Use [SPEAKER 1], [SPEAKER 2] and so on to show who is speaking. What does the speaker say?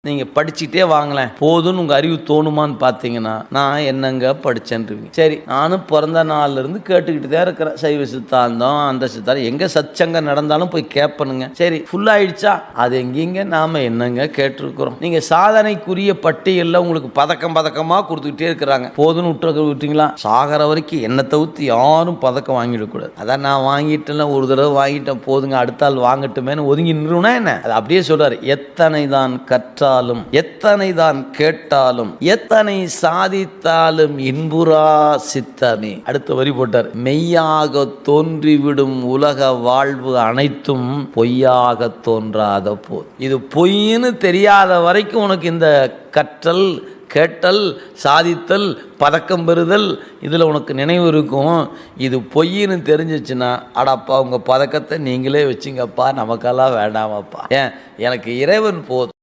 [SPEAKER 1] நீங்கள் படிச்சுட்டே வாங்கலேன் போதுன்னு உங்கள் அறிவு தோணுமான்னு பார்த்தீங்கன்னா நான் என்னங்க படித்தேன்ருவீங்க. சரி, நானும் பிறந்த நாள்லேருந்து கேட்டுக்கிட்டு தான் இருக்கிறேன். சைவ சித்தாந்தம் அந்த சித்தாந்தம் எங்கே சச்சங்கம் நடந்தாலும் போய் கேட்பனுங்க. சரி, ஃபுல்லாகிடுச்சா? அது எங்கேங்க நாம் என்னங்க கேட்டிருக்கிறோம்? நீங்கள் சாதனைக்குரிய பட்டியலில் உங்களுக்கு பதக்கமாக கொடுத்துக்கிட்டே இருக்கிறாங்க. போதுன்னு விட்டுறீங்களா? சாகர வரைக்கும் என்னை தவிர்த்து யாரும் பதக்கம் வாங்கிடக்கூடாது. அதான் நான் வாங்கிட்டேன், ஒரு தடவை வாங்கிட்டேன், போதுங்க அடுத்த ஆள் வாங்கட்டுமேனு ஒதுங்கி நிறுவனா என்ன? அது அப்படியே சொல்றாரு, எத்தனை தான் கற்றாலும் எத்தனை தான் கேட்டாலும் எத்தனை சாதித்தாலும் இன்புறா சித்தமே. அடுத்த வரி போட்டார், மெய்யாக தோன்றிவிடும் உலக வாழ்வு அனைத்தும் பொய்யாக தோன்றாத போது. இது பொய்ன்னு தெரியாத வரைக்கும் உனக்கு இந்த கற்றல் கேட்டல் சாதித்தல் பதக்கம் பெறுதல் இதில் உனக்கு நினைவு இருக்கும். இது பொய்ன்னு தெரிஞ்சிச்சுன்னா அடப்பா உங்கள் பதக்கத்தை நீங்களே வச்சுங்கப்பா, நமக்கெல்லாம் வேண்டாமப்பா, ஏன் எனக்கு இறைவன் போதும்.